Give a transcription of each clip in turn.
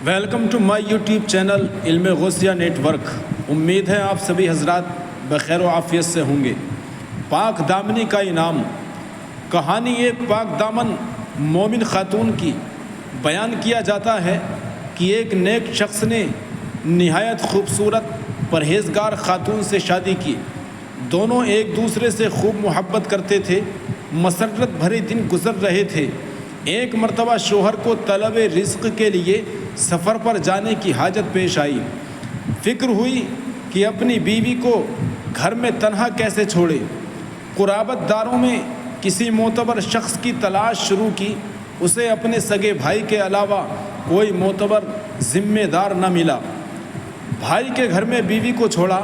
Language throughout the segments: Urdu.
Welcome to my YouTube channel Ilm Ghausia net work. امید ہے آپ سبھی حضرات بخیر و عافیت سے ہوں گے۔ پاک دامنی کا انعام، کہانی ایک پاک دامن مومن خاتون کی بیان کیا جاتا ہے کہ ایک نیک شخص نے نہایت خوبصورت پرہیزگار خاتون سے شادی کی۔ دونوں ایک دوسرے سے خوب محبت کرتے تھے۔ مسرت بھرے دن گزر رہے تھے۔ ایک مرتبہ شوہر کو طلب رزق کے لیے سفر پر جانے کی حاجت پیش آئی۔ فکر ہوئی کہ اپنی بیوی کو گھر میں تنہا کیسے چھوڑے۔ قرابت داروں میں کسی معتبر شخص کی تلاش شروع کی۔ اسے اپنے سگے بھائی کے علاوہ کوئی معتبر ذمہ دار نہ ملا۔ بھائی کے گھر میں بیوی کو چھوڑا،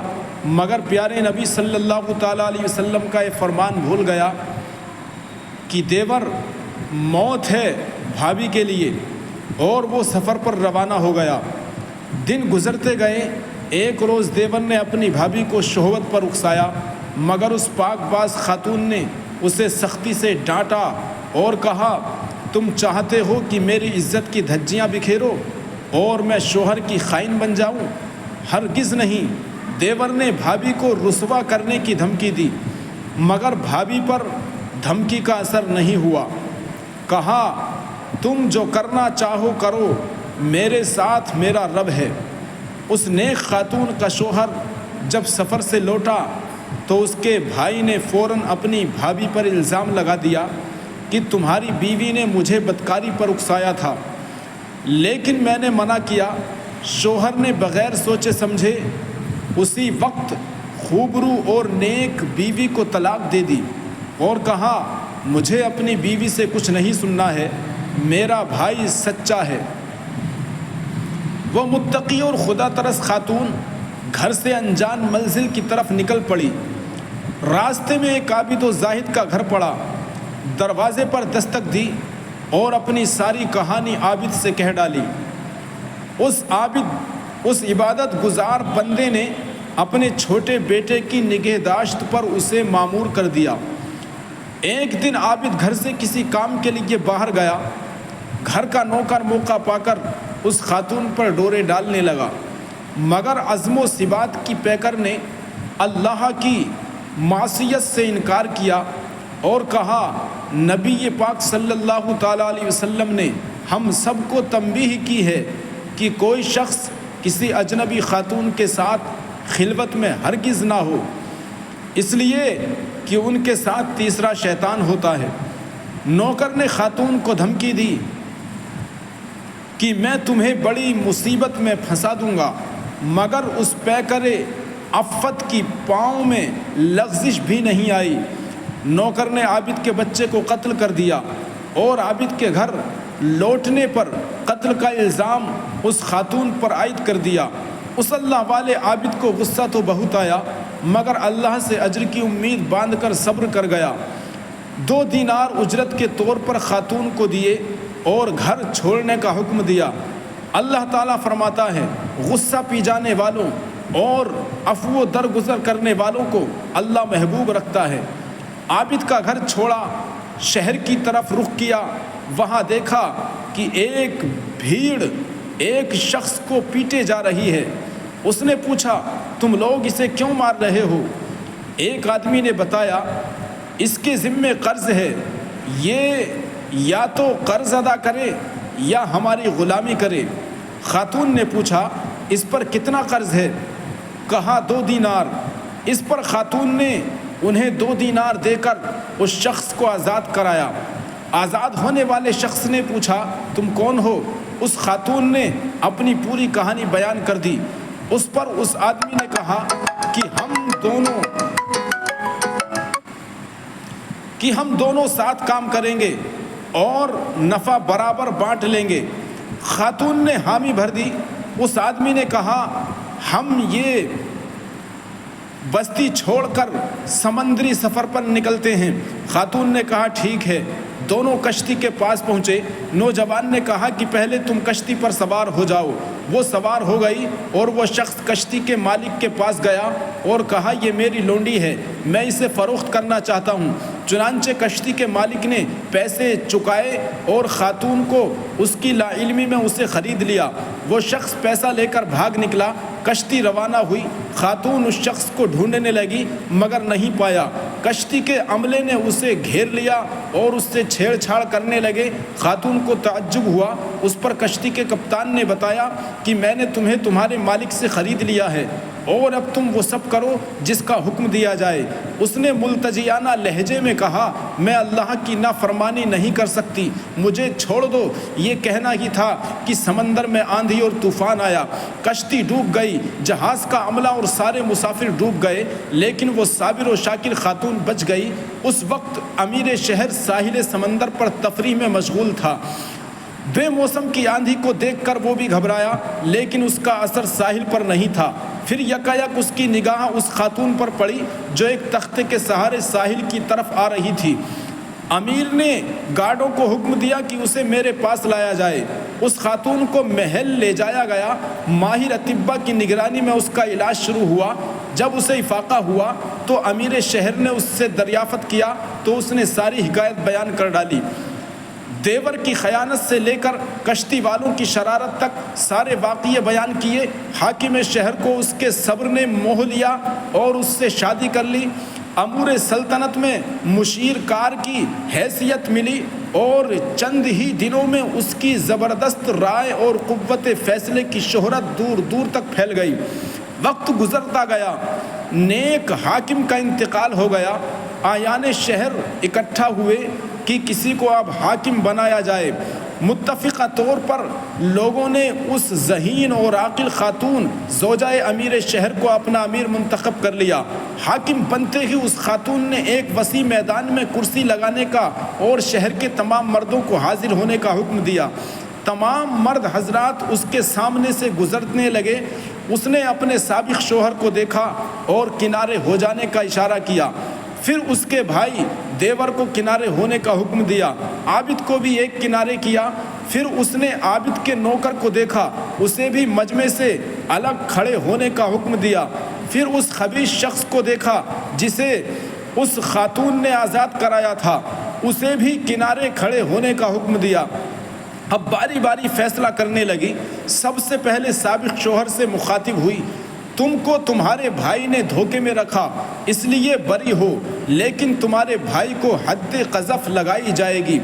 مگر پیارے نبی صلی اللہ تعالیٰ علیہ وسلم کا یہ فرمان بھول گیا کہ دیور موت ہے بھابھی کے لیے، اور وہ سفر پر روانہ ہو گیا۔ دن گزرتے گئے۔ ایک روز دیور نے اپنی بھابھی کو شہوت پر اکسایا، مگر اس پاک باز خاتون نے اسے سختی سے ڈانٹا اور کہا، تم چاہتے ہو کہ میری عزت کی دھجیاں بکھیرو اور میں شوہر کی خائن بن جاؤں؟ ہرگز نہیں۔ دیور نے بھابھی کو رسوا کرنے کی دھمکی دی، مگر بھابھی پر دھمکی کا اثر نہیں ہوا۔ کہا، تم جو کرنا چاہو کرو، میرے ساتھ میرا رب ہے۔ اس نیک خاتون کا شوہر جب سفر سے لوٹا تو اس کے بھائی نے فوراً اپنی بھابھی پر الزام لگا دیا کہ تمہاری بیوی نے مجھے بدکاری پر اکسایا تھا، لیکن میں نے منع کیا۔ شوہر نے بغیر سوچے سمجھے اسی وقت خوبرو اور نیک بیوی کو طلاق دے دی اور کہا، مجھے اپنی بیوی سے کچھ نہیں سننا ہے، میرا بھائی سچا ہے۔ وہ متقی اور خدا ترس خاتون گھر سے انجان منزل کی طرف نکل پڑی۔ راستے میں ایک عابد و زاہد کا گھر پڑا۔ دروازے پر دستک دی اور اپنی ساری کہانی عابد سے کہہ ڈالی۔ اس عبادت گزار بندے نے اپنے چھوٹے بیٹے کی نگہداشت پر اسے مامور کر دیا۔ ایک دن عابد گھر سے کسی کام کے لیے باہر گیا۔ گھر کا نوکر موقع پا کر اس خاتون پر ڈورے ڈالنے لگا، مگر عزم و ثبات کی پیکر نے اللہ کی معصیت سے انکار کیا اور کہا، نبی پاک صلی اللہ تعالیٰ علیہ وسلم نے ہم سب کو تنبیہ کی ہے کہ کوئی شخص کسی اجنبی خاتون کے ساتھ خلوت میں ہرگز نہ ہو، اس لیے کہ ان کے ساتھ تیسرا شیطان ہوتا ہے۔ نوکر نے خاتون کو دھمکی دی کہ میں تمہیں بڑی مصیبت میں پھنسا دوں گا، مگر اس پیکر عفت کی پاؤں میں لغزش بھی نہیں آئی۔ نوکر نے عابد کے بچے کو قتل کر دیا اور عابد کے گھر لوٹنے پر قتل کا الزام اس خاتون پر عائد کر دیا۔ اس اللہ والے عابد کو غصہ تو بہت آیا، مگر اللہ سے اجر کی امید باندھ کر صبر کر گیا۔ 2 دینار اجرت کے طور پر خاتون کو دیے اور گھر چھوڑنے کا حکم دیا۔ اللہ تعالیٰ فرماتا ہے، غصہ پی جانے والوں اور عفو و درگزر کرنے والوں کو اللہ محبوب رکھتا ہے۔ عابد کا گھر چھوڑا، شہر کی طرف رخ کیا۔ وہاں دیکھا کہ ایک بھیڑ ایک شخص کو پیٹے جا رہی ہے۔ اس نے پوچھا، تم لوگ اسے کیوں مار رہے ہو؟ ایک آدمی نے بتایا، اس کے ذمے قرض ہے، یہ یا تو قرض ادا کرے یا ہماری غلامی کرے۔ خاتون نے پوچھا، اس پر کتنا قرض ہے؟ کہا، 2 دینار۔ اس پر خاتون نے انہیں 2 دینار دے کر اس شخص کو آزاد کرایا۔ آزاد ہونے والے شخص نے پوچھا، تم کون ہو؟ اس خاتون نے اپنی پوری کہانی بیان کر دی۔ اس پر اس آدمی نے کہا کہ ہم دونوں ساتھ کام کریں گے اور نفع برابر بانٹ لیں گے۔ خاتون نے حامی بھر دی۔ اس آدمی نے کہا، ہم یہ بستی چھوڑ کر سمندری سفر پر نکلتے ہیں۔ خاتون نے کہا، ٹھیک ہے، دونوں کشتی کے پاس پہنچے۔ نوجوان نے کہا کہ پہلے تم کشتی پر سوار ہو جاؤ۔ وہ سوار ہو گئی اور وہ شخص کشتی کے مالک کے پاس گیا اور کہا یہ میری لونڈی ہے، میں اسے فروخت کرنا چاہتا ہوں۔ چنانچہ کشتی کے مالک نے پیسے چکائے اور خاتون کو اس کی لا علمی میں اسے خرید لیا۔ وہ شخص پیسہ لے کر بھاگ نکلا۔ کشتی روانہ ہوئی۔ خاتون اس شخص کو ڈھونڈنے لگی مگر نہیں پایا۔ کشتی کے عملے نے اسے گھیر لیا اور اس سے چھیڑ چھاڑ کرنے لگے۔ خاتون کو تعجب ہوا۔ اس پر کشتی کے کپتان نے بتایا کہ میں نے تمہیں تمہارے مالک سے خرید لیا ہے اور اب تم وہ سب کرو جس کا حکم دیا جائے۔ اس نے ملتجیانہ لہجے میں کہا میں اللہ کی نافرمانی نہیں کر سکتی، مجھے چھوڑ دو۔ یہ کہنا ہی تھا کہ سمندر میں آندھی اور طوفان آیا، کشتی ڈوب گئی، جہاز کا عملہ اور سارے مسافر ڈوب گئے، لیکن وہ صابر و شاکر خاتون بچ گئی۔ اس وقت امیر شہر ساحل سمندر پر تفریح میں مشغول تھا۔ بے موسم کی آندھی کو دیکھ کر وہ بھی گھبرایا، لیکن اس کا اثر ساحل پر نہیں تھا۔ پھر یکایک اس کی نگاہ اس خاتون پر پڑی جو ایک تختے کے سہارے ساحل کی طرف آ رہی تھی۔ امیر نے گارڈوں کو حکم دیا کہ اسے میرے پاس لایا جائے۔ اس خاتون کو محل لے جایا گیا۔ ماہر اطباء کی نگرانی میں اس کا علاج شروع ہوا۔ جب اسے افاقہ ہوا تو امیر شہر نے اس سے دریافت کیا تو اس نے ساری حکایت بیان کر ڈالی۔ دیور کی خیانت سے لے کر کشتی والوں کی شرارت تک سارے واقعے بیان کیے۔ حاکم شہر کو اس کے صبر نے موہ لیا اور اس سے شادی کر لی۔ امور سلطنت میں مشیر کار کی حیثیت ملی اور چند ہی دنوں میں اس کی زبردست رائے اور قوت فیصلے کی شہرت دور دور تک پھیل گئی۔ وقت گزرتا گیا، نیک حاکم کا انتقال ہو گیا۔ آیان شہر اکٹھا ہوئے کہ کسی کو اب حاکم بنایا جائے۔ متفقہ طور پر لوگوں نے اس ذہین اور عاقل خاتون زوجہ امیر شہر کو اپنا امیر منتخب کر لیا۔ حاکم بنتے ہی اس خاتون نے ایک وسیع میدان میں کرسی لگانے کا اور شہر کے تمام مردوں کو حاضر ہونے کا حکم دیا۔ تمام مرد حضرات اس کے سامنے سے گزرنے لگے۔ اس نے اپنے سابق شوہر کو دیکھا اور کنارے ہو جانے کا اشارہ کیا۔ پھر اس کے بھائی دیور کو کنارے ہونے کا حکم دیا۔ عابد کو بھی ایک کنارے کیا۔ پھر اس نے عابد کے نوکر کو دیکھا، اسے بھی مجمع سے الگ کھڑے ہونے کا حکم دیا۔ پھر اس خبیث شخص کو دیکھا جسے اس خاتون نے آزاد کرایا تھا، اسے بھی کنارے کھڑے ہونے کا حکم دیا۔ اب باری باری فیصلہ کرنے لگی۔ سب سے پہلے سابق شوہر سے مخاطب ہوئی، تم کو تمہارے بھائی نے دھوکے میں رکھا اس لیے بری ہو، لیکن تمہارے بھائی کو حد قذف لگائی جائے گی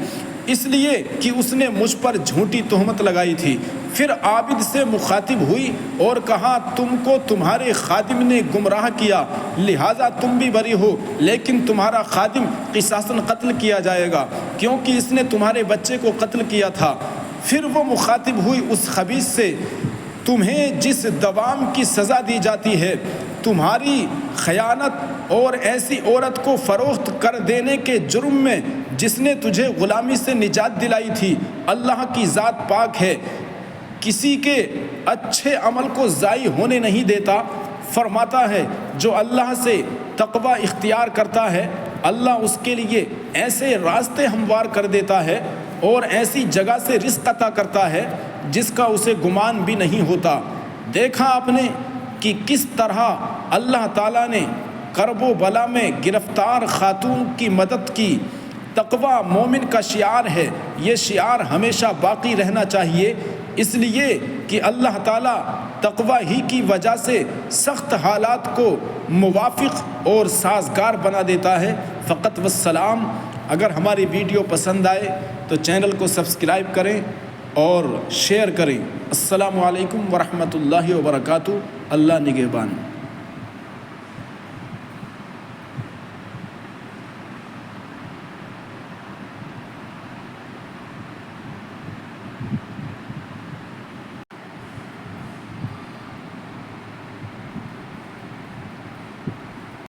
اس لیے کہ اس نے مجھ پر جھوٹی تہمت لگائی تھی۔ پھر عابد سے مخاطب ہوئی اور کہا تم کو تمہارے خادم نے گمراہ کیا لہٰذا تم بھی بری ہو، لیکن تمہارا خادم قصاصاً قتل کیا جائے گا کیونکہ اس نے تمہارے بچے کو قتل کیا تھا۔ پھر وہ مخاطب ہوئی اس خبیث سے، تمہیں جس دوام کی سزا دی جاتی ہے تمہاری خیانت اور ایسی عورت کو فروخت کر دینے کے جرم میں جس نے تجھے غلامی سے نجات دلائی تھی، اللہ کی ذات پاک ہے، کسی کے اچھے عمل کو ضائع ہونے نہیں دیتا۔ فرماتا ہے جو اللہ سے تقوی اختیار کرتا ہے اللہ اس کے لیے ایسے راستے ہموار کر دیتا ہے اور ایسی جگہ سے رزق عطا کرتا ہے جس کا اسے گمان بھی نہیں ہوتا۔ دیکھا آپ نے کہ کس طرح اللہ تعالیٰ نے کرب و بلا میں گرفتار خاتون کی مدد کی۔ تقوی مومن کا شعار ہے، یہ شعار ہمیشہ باقی رہنا چاہیے، اس لیے کہ اللہ تعالیٰ تقوی ہی کی وجہ سے سخت حالات کو موافق اور سازگار بنا دیتا ہے۔ فقط والسلام۔ اگر ہماری ویڈیو پسند آئے تو چینل کو سبسکرائب کریں اور شیئر کریں۔ السلام علیکم ورحمۃ اللہ وبرکاتہ۔ اللہ نگہبان۔